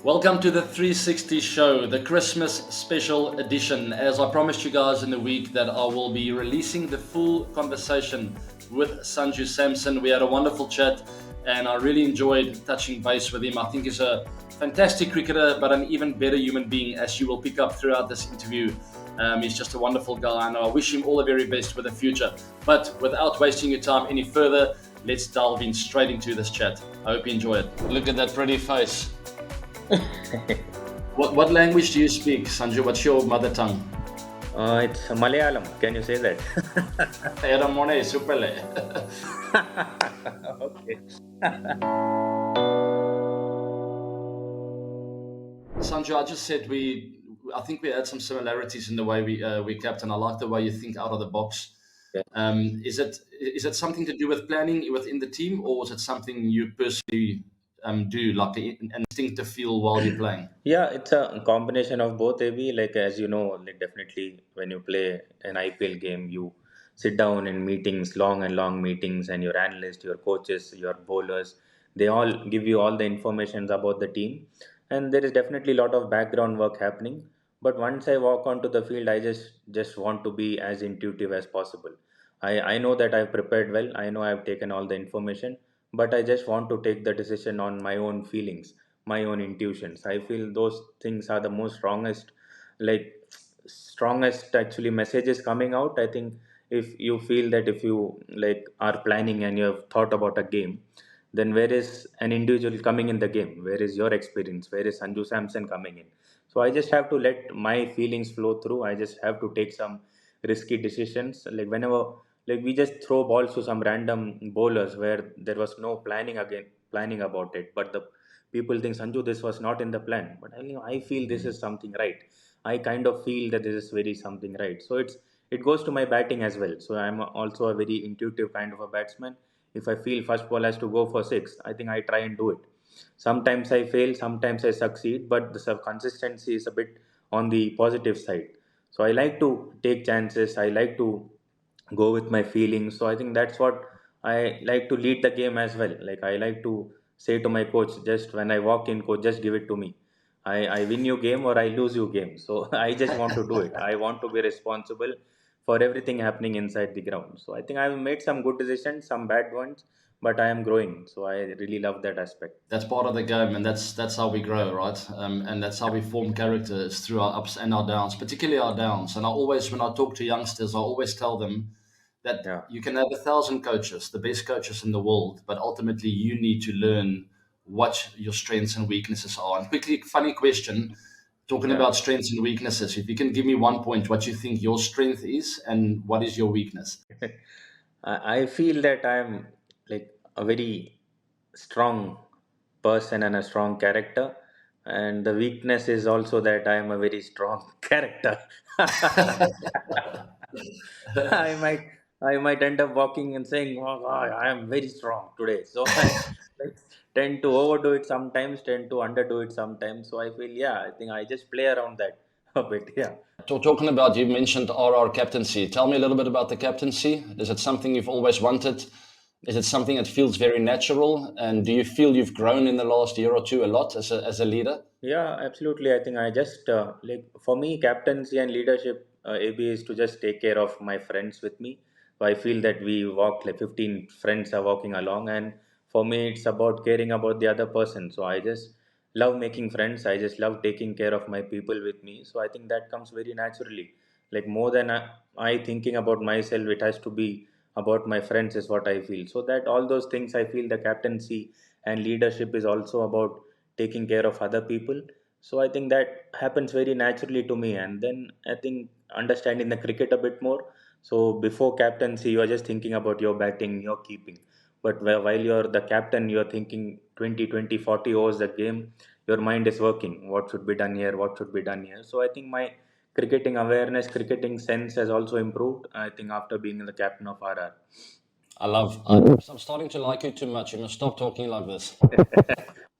Welcome to the 360 show, the Christmas special edition. As I promised you guys in the week that I will be releasing the full conversation with Sanju Samson. We had a wonderful chat and I really enjoyed touching base with him. I think he's a fantastic cricketer, but an even better human being, as you will pick up throughout this interview. He's just a wonderful guy, and I wish him all the very best for the future. But without wasting your time any further, let's delve in straight into this chat. I hope you enjoy it. Look at that pretty face. What language do you speak, Sanju? What's your mother tongue? It's Malayalam. Can you say that? Era mone supele. Okay. Sanju, I just said I think we had some similarities in the way we captain. I like the way you think out of the box. Yeah. Is it something to do with planning within the team, or is it something you personally do, like an instinctive feel while you're playing? Yeah, it's a combination of both, AB. Like, as you know, like definitely when you play an IPL game, you sit down in meetings, long and long meetings, and your analyst, your coaches, your bowlers, they all give you all the informations about the team. And there is definitely a lot of background work happening. But once I walk onto the field, I just want to be as intuitive as possible. I know that I've prepared well. I know I've taken all the information, but I just want to take the decision on my own feelings, my own intuitions. I feel those things are the most like strongest actually messages coming out. I think if you feel that if you like are planning and you have thought about a game, then where is an individual coming in the game? Where is your experience? Where is Sanju Samson coming in? So I just have to let my feelings flow through. I just have to take some risky decisions. Like whenever like we just throw balls to some random bowlers where there was no planning about it, but the people think Sanju this was not in the plan, but I feel this is something right. I kind of feel that this is very something right. So it goes to my batting as well. So I'm also a very intuitive kind of a batsman. If I feel first ball has to go for six, I think I try and do it. Sometimes I fail, sometimes I succeed, but the consistency is a bit on the positive side. So I like to take chances. I like to go with my feelings. So I think that's what I like to lead the game as well. Like I like to say to my coach, just when I walk in, coach, just give it to me. I win you game or I lose you game. So I just want to do it. I want to be responsible for everything happening inside the ground. So I think I've made some good decisions, some bad ones, but I am growing. So I really love that aspect. That's part of the game, and that's how we grow, right? And that's how we form characters through our ups and our downs, particularly our downs. And I always, when I talk to youngsters, I always tell them that Yeah. you can have 1,000 coaches, the best coaches in the world, but ultimately you need to learn what your strengths and weaknesses are. And quickly, funny question, talking Yeah. about strengths and weaknesses. If you can give me one point, what you think your strength is, and what is your weakness? I feel that I'm like a very strong person and a strong character. And the weakness is also that I am a very strong character. I might I might end up walking and saying, "Oh, I am very strong today." So I like, tend to overdo it sometimes, tend to underdo it sometimes. So I feel, yeah, I think I just play around that a bit. Yeah. Talking about, you mentioned RR captaincy. Tell me a little bit about the captaincy. Is it something you've always wanted? Is it something that feels very natural? And do you feel you've grown in the last year or two a lot as a leader? Yeah, absolutely. I think I just like for me, captaincy and leadership, AB is to just take care of my friends with me. So I feel that we walk like 15 friends are walking along, and for me, it's about caring about the other person. So I just love making friends. I just love taking care of my people with me. So I think that comes very naturally. Like more than I thinking about myself, it has to be about my friends, is what I feel. So that all those things, I feel the captaincy and leadership is also about taking care of other people. So I think that happens very naturally to me. And then I think understanding the cricket a bit more. So before captaincy, you are just thinking about your batting, your keeping. But while you're the captain, you're thinking 20, 20, 40 overs a game. Your mind is working. What should be done here? What should be done here? So I think my cricketing awareness, cricketing sense has also improved. I think after being the captain of RR. I'm starting to like you too much. You must stop talking like this.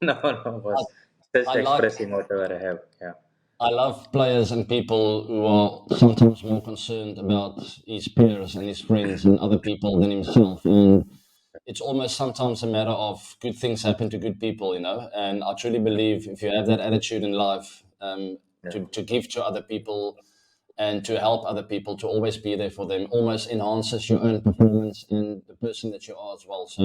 No, no, I, was just I like expressing whatever I have. Yeah. I love players and people who are sometimes more concerned about his peers and his friends and other people than himself. And it's almost sometimes a matter of good things happen to good people, you know. And I truly believe if you have that attitude in life, Yeah. to give to other people and to help other people, to always be there for them, almost enhances your own performance and the person that you are as well. So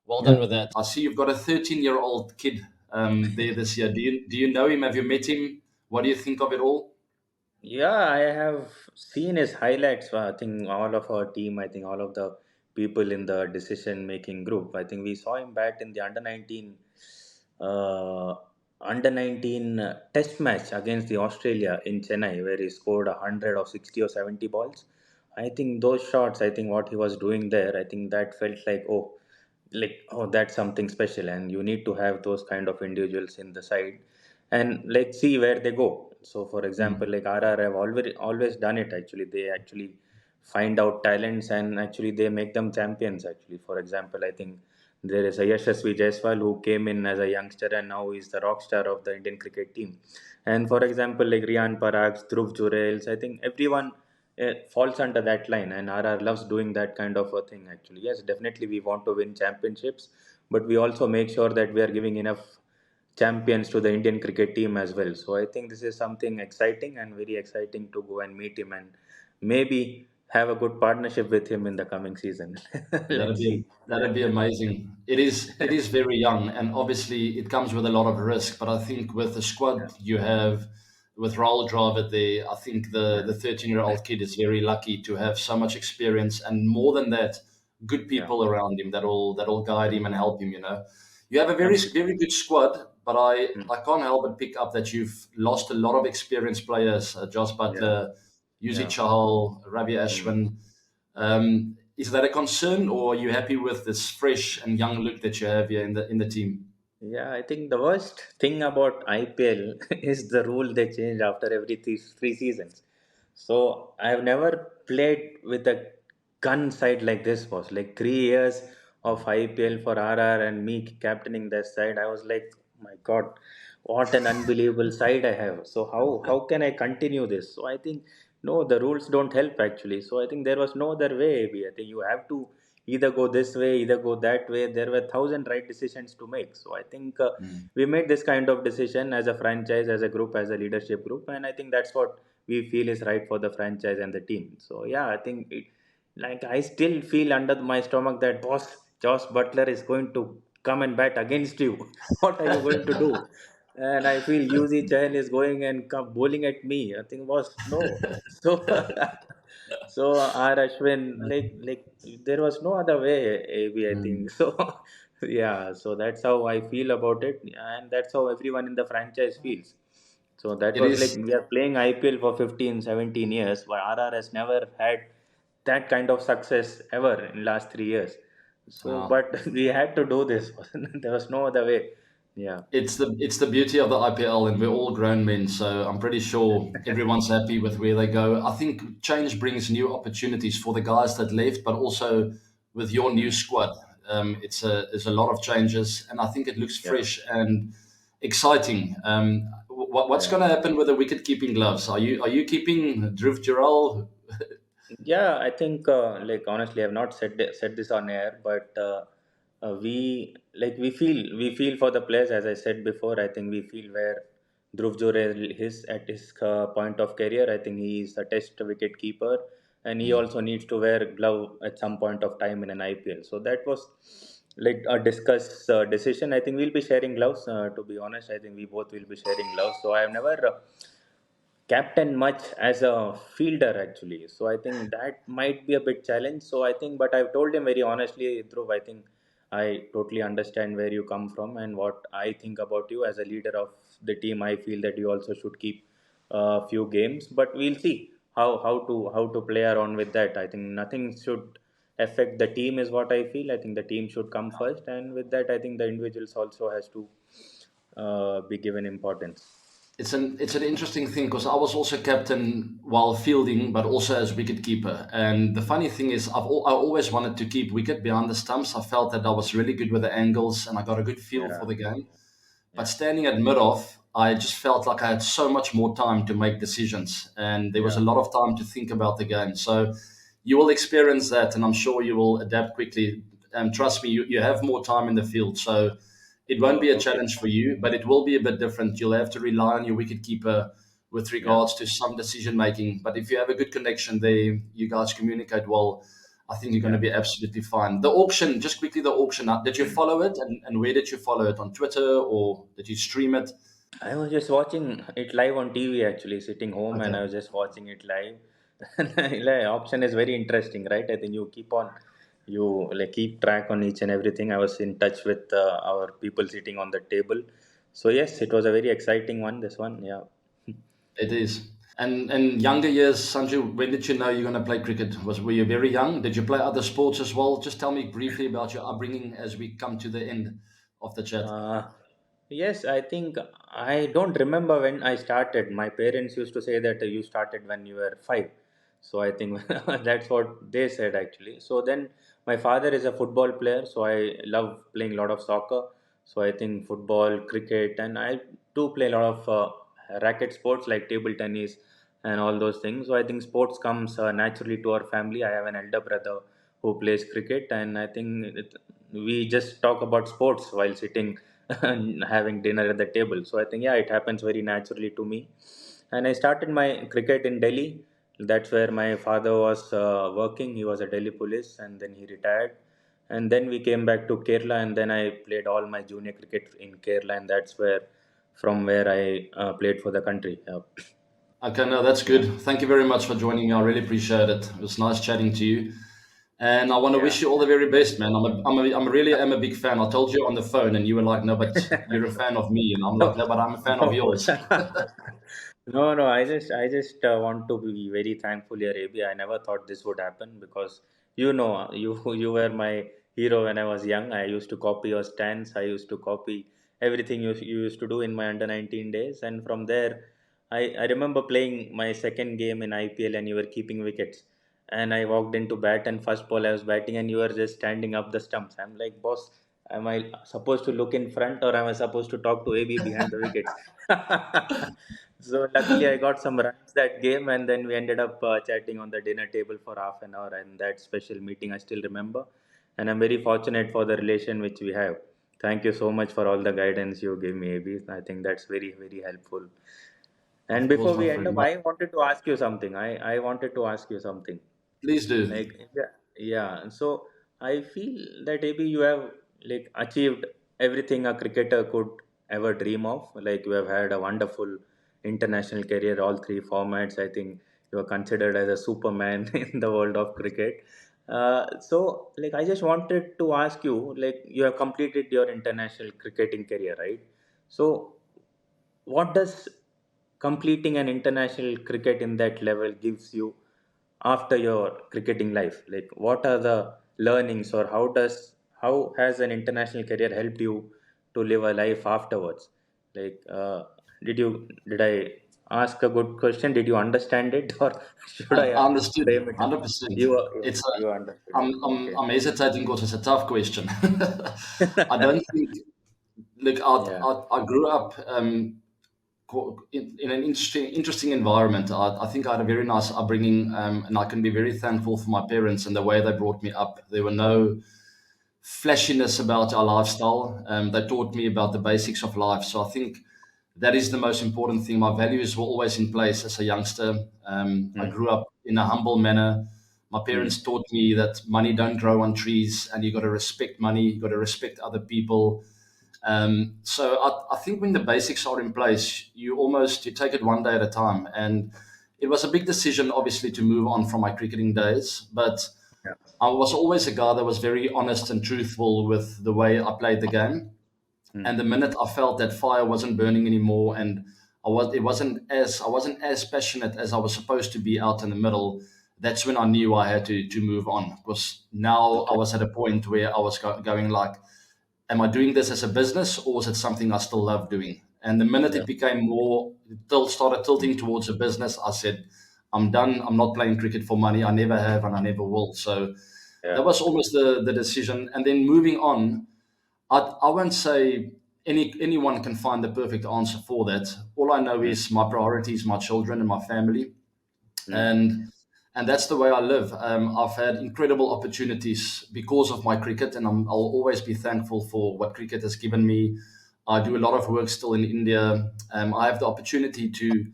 well done Yeah. with that. I see you've got a 13-year-old kid there this year. Do you know him? Have you met him? What do you think of it all? Yeah, I have seen his highlights. I think all of our team, I think all of the people in the decision making group, I think we saw him bat in the uh, under 19 test match against the Australia in Chennai, where he scored 100 or 60 or 70 balls. I think those shots, I think what he was doing there, I think that felt like, that's something special, and you need to have those kind of individuals in the side, and let's see where they go. So for example, like RR have always done it. Actually, they actually find out talents, and actually they make them champions. Actually, for example, I think there is a Yashasvi Jaiswal who came in as a youngster and now is the rock star of the Indian cricket team. And for example, like Riyan Parag, Dhruv Jurels, I think everyone falls under that line, and RR loves doing that kind of a thing. Actually, yes, definitely we want to win championships, but we also make sure that we are giving enough champions to the Indian cricket team as well. So I think this is something exciting and very exciting to go and meet him and maybe have a good partnership with him in the coming season. That'd Let's see. be amazing. It is very young, and obviously it comes with a lot of risk. But I think with the Yeah, squad you have, with Raul Driver there, I think the yeah, the 13-year-old kid is very lucky to have so much experience, and more than that, good yeah, people around him that'll guide him and help him. You know, you have a completely. very good squad, but I Mm, I can't help but pick up that you've lost a lot of experienced players: Josh yeah, Buttler, Yuzi yeah. Chahal, Ravi Mm. Ashwin. Is that a concern, or are you happy with this fresh and young look that you have here in the team? Yeah, I think the worst thing about IPL is the rule they change after every three seasons. So I've never played with a gun side like this. Was like 3 years of IPL for RR and me captaining that side. I was like, my God, what an unbelievable side I have. So how can I continue this? So I think no, the rules don't help actually. So I think there was no other way. AB. I think you have to either go this way, either go that way. There were thousand right decisions to make. So I think Mm. we made this kind of decision as a franchise, as a group, as a leadership group, and I think that's what we feel is right for the franchise and the team. So yeah, I think like I still feel under my stomach that boss Josh Butler is going to come and bat against you. What are you going to do? And I feel Yuzi Chahal is going and come bowling at me. I think was no. So so R Ashwin like there was no other way. AB I Mm. think so. Yeah, so that's how I feel about it, and that's how everyone in the franchise feels. So that It was like is. we are playing IPL for 15, 17 years, but RR has never had that kind of success ever in last 3 years. So, Uh, but we had to do this. There was no other way. Yeah, it's the beauty of the IPL, and we're all grown men, so I'm pretty sure everyone's happy with where they go. I think change brings new opportunities for the guys that left, but also with your new squad. There's a lot of changes, and I think it looks yeah, fresh and exciting. What's yeah. going to happen with the wicket keeping gloves? Are you keeping Dhruv Jural? Yeah, I think like honestly, I've not said this on air, but we feel for the players. As I said before, I think we feel where Dhruv Jurel is at his point of career. I think he is a test wicket keeper, and he also needs to wear glove at some point of time in an IPL. So that was like a discussed decision. I think we'll be sharing gloves. To be honest, I think we both will be sharing gloves. So I have never captain much as a fielder actually. So I think that might be a bit challenge. So I think, but I've told him very honestly, Dhruv, I think I totally understand where you come from and what I think about you as a leader of the team. I feel that you also should keep a few games, but we'll see how to play around with that. I think nothing should affect the team is what I feel. I think the team should come first, and with that I think the individuals also has to be given importance. It's an interesting thing because I was also captain while fielding, but also as wicket keeper. And the funny thing is, I always wanted to keep wicket behind the stumps. I felt that I was really good with the angles, and I got a good feel for Yeah, the game. But yeah, standing at mid off, I just felt like I had so much more time to make decisions, and there was yeah. a lot of time to think about the game. So you will experience that, and I'm sure you will adapt quickly. trust me, you have more time in the field, so it won't be a Okay. challenge for you, but it will be a bit different. You'll have to rely on your wicket keeper with Yeah. regards to some decision making. But if you have a good connection there, you guys communicate well. I think you're going to Yeah. be absolutely fine. The auction, just quickly, the auction. Did you follow it, and where did you follow it, on Twitter, or did you stream it? I was just watching it live on TV actually, sitting home, and Okay. I was just watching it live. Like, option is very interesting, right? I think you like keep track on each and everything. I was in touch with our people sitting on the table. So yes, it was a very exciting one. This one, yeah. It is. And younger years, Sanju, when did you know you're going to play cricket? Were you very young? Did you play other sports as well? Just tell me briefly about your upbringing as we come to the end of the chat. Uh, yes, I think I don't remember when I started. My parents used to say that you started when you were 5. So I think that's what they said actually. So then my father is a football player, so I love playing a lot of soccer. So I think football, cricket, and I do play a lot of racket sports like table tennis and all those things. So I think sports comes naturally to our family. I have an elder brother who plays cricket, and I think we just talk about sports while sitting and having dinner at the table. So I think yeah, it happens very naturally to me. And I started my cricket in Delhi. That's where my father was working. He was a Delhi police, and then he retired. And then we came back to Kerala, and then I played all my junior cricket in Kerala, and that's from where I played for the country. Okay, no, that's Yeah, good. Thank you very much for joining me. I really appreciate it. It was nice chatting to you. And I want to yeah. wish you all the very best, man. I'm really am a big fan. I told you on the phone, and you were like, "No, but you're a fan of me," and I'm like, No, "No, but I'm a fan of no, yours." no. I just want to be very thankful here, AB. I never thought this would happen because you were my hero when I was young. I used to copy your stance. I used to copy everything you used to do in my under 19 days, and from there, I remember playing my second game in IPL, and you were keeping wickets. And I walked into bat, and first ball I was batting, and you were just standing up the stumps. I'm like, boss, am I supposed to look in front or am I supposed to talk to AB behind the wickets? So luckily I got some runs that game, and then we ended up chatting on the dinner table for half an hour. And that special meeting I still remember, and I'm very fortunate for the relation which we have. Thank you so much for all the guidance you gave me, AB. I think that's very very helpful. And Of course, before my we end friend. up, I wanted to ask you something. I wanted to ask you something. Please do. Like, yeah, yeah. So I feel that maybe you have like achieved everything a cricketer could ever dream of. Like, you have had a wonderful international career, all three formats. I think you are considered as a superman in the world of cricket. So like, I just wanted to ask you, like, you have completed your international cricketing career, right? So what does completing an international cricket in that level gives you after your cricketing life? Like, what are the learnings, or how has an international career helped you to live a life afterwards? Like, did I ask a good question? Did you understand it, or should I I understood frame it? 100%. You It's you understood I'm it. I'm Okay. I'm hesitating because it's a tough question. I don't think. Look, Yeah. I grew up in an interesting environment. I think I had a very nice upbringing, and I can be very thankful for my parents and the way they brought me up. There were no flashiness about our lifestyle. They taught me about the basics of life. So I think that is the most important thing. My values were always in place as a youngster. I Mm, grew up in a humble manner. My mm, parents taught me that money don't grow on trees, and you got to respect money. You got to respect other people. So I think when the basics are in place, you take it one day at a time. And it was a big decision, obviously, to move on from my cricketing days, but yeah. I was always a guy that was very honest and truthful with the way I played the game. Mm, And the minute I felt that fire wasn't burning anymore, and I wasn't as passionate as I was supposed to be out in the middle, that's when I knew I had to move on. Because now I okay. was at a point where I was going like, am I doing this as a business, or is it something I still love doing? And the minute Yeah. it became more, started Mm, tilting towards a business, I said, I'm done. I'm not playing cricket for money. I never have, and I never will. So yeah. that was almost the decision. And then moving on, I won't say anyone can find the perfect answer for that. All I know Mm, is my priority is my children and my family. mm, And and that's the way I live. I've had incredible opportunities because of my cricket, and I'll always be thankful for what cricket has given me. I do a lot of work still in India. I have the opportunity to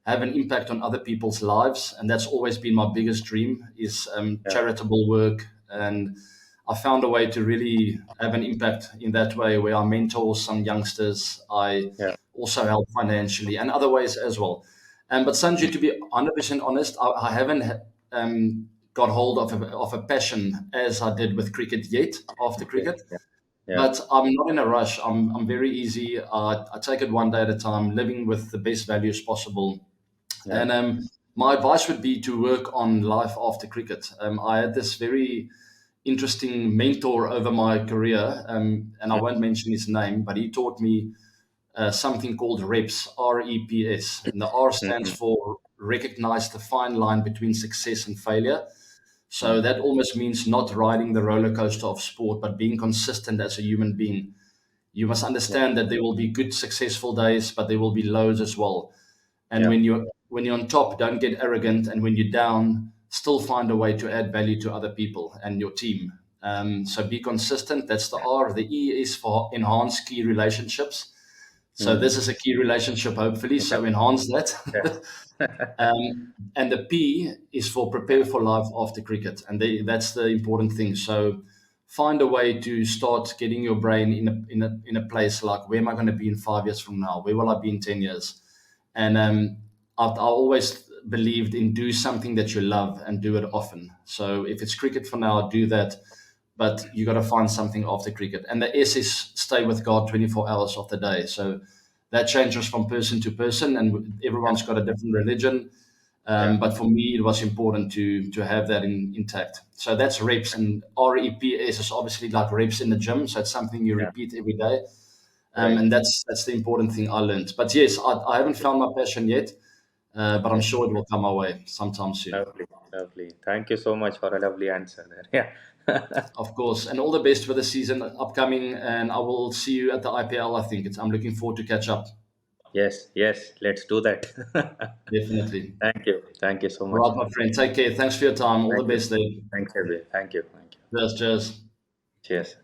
have an impact on other people's lives, and that's always been my biggest dream is Yeah. charitable work. And I found a way to really have an impact in that way, where I mentor some youngsters. I Yeah. also help financially and other ways as well. But Sanjay, to be 100% honest, I haven't got hold of a passion as I did with cricket yet after Okay. cricket. Yeah. Yeah. But I'm not in a rush. I'm very easy. I take it one day at a time, living with the best values possible. Yeah. And my advice would be to work on life after cricket. I had this very interesting mentor over my career, and I won't mention his name, but he taught me something called REPS, REPS. And the R stands Mm-hmm. for recognize the fine line between success and failure. So Mm. that almost means not riding the roller coaster of sport, but being consistent as a human being. You must Yeah. understand that there will be good, successful days, but there will be lows as well. And Yeah. when you're on top, don't get arrogant, and when you're down, still find a way to add value to other people and your team. So be consistent. That's the R. The E is for enhance key relationships. So Mm. this is a key relationship, hopefully. Yeah. So enhance Yeah. that. And the P is for prepare for life after cricket, and that's the important thing. So find a way to start getting your brain in a place like, where am I going to be in 5 years from now? Where will I be in 10 years? And I always believed in do something that you love and do it often. So if it's cricket for now, do that. But you got to find something after cricket. And the S is stay with God 24 hours of the day. So that changes from person to person, and Yeah. everyone's got a different religion. Yeah. But for me, it was important to have that intact. So that's reps, and REPS is obviously like reps in the gym. So it's something you Yeah. repeat every day, Right. and that's the important thing I learned. But yes, I haven't found my passion yet, but I'm Okay. sure it will come my way sometime soon. Lovely. Lovely. Thank you so much for a lovely answer there. Yeah. Of course, and all the best for the season upcoming. And I will see you at the IPL. I think I'm looking forward to catch up. Yes. Yes. Let's do that. Definitely. Thank you. Thank you so All much. right, my friend. Take care. Thanks for your time. All the Thank you. best there. Thanks, Abhi. Thank you. Thank you. Cheers. Cheers. Cheers.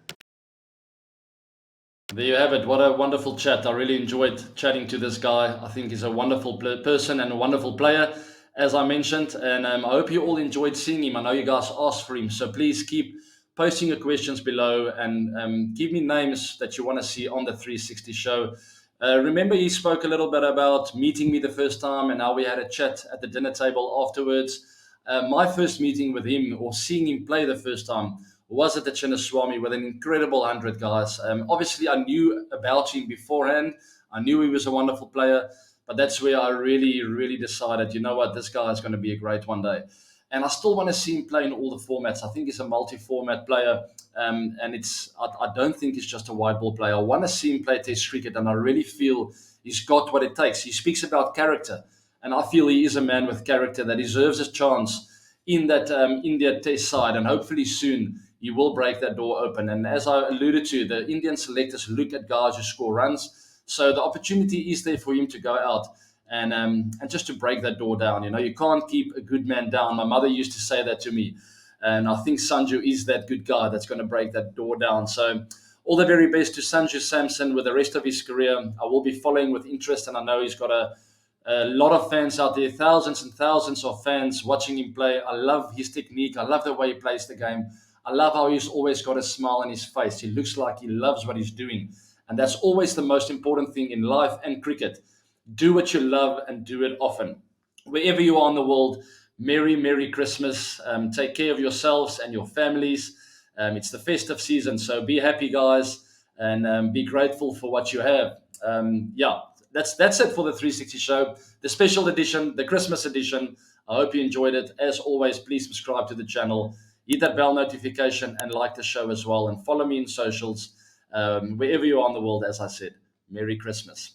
There you have it. What a wonderful chat. I really enjoyed chatting to this guy. I think he's a wonderful person and a wonderful player, as I mentioned. And I hope you all enjoyed seeing him. I know you guys asked for him. So please keep posting your questions below, and give me names that you want to see on the 360 show. Remember, he spoke a little bit about meeting me the first time and how we had a chat at the dinner table afterwards. My first meeting with him, or seeing him play the first time, was at the Chinnaswamy with an incredible 100, guys. Obviously, I knew about him beforehand. I knew he was a wonderful player, but that's where I really, really decided, you know what, this guy is going to be a great one day. And I still want to see him play in all the formats. I think he's a multi-format player, and I don't think he's just a white ball player. I want to see him play Test cricket, and I really feel he's got what it takes. He speaks about character, and I feel he is a man with character that deserves a chance in that India Test side, and hopefully soon he will break that door open. And as I alluded to, the Indian selectors look at guys who score runs, so the opportunity is there for him to go out and just to break that door down. You know, you can't keep a good man down. My mother used to say that to me, and I think Sanju is that good guy that's going to break that door down. So all the very best to Sanju Samson with the rest of his career. I will be following with interest, and I know he's got a lot of fans out there, thousands and thousands of fans watching him play. I love his technique. I love the way he plays the game. I love how he's always got a smile on his face. He looks like he loves what he's doing. And that's always the most important thing in life and cricket. Do what you love and do it often. Wherever you are in the world, Merry, Merry Christmas. Take care of yourselves and your families. It's the festive season, so be happy, guys, and be grateful for what you have. Yeah, that's it for the 360 show, the special edition, the Christmas edition. I hope you enjoyed it. As always, please subscribe to the channel, hit that bell notification, and like the show as well. And follow me in socials, wherever you are in the world. As I said, Merry Christmas.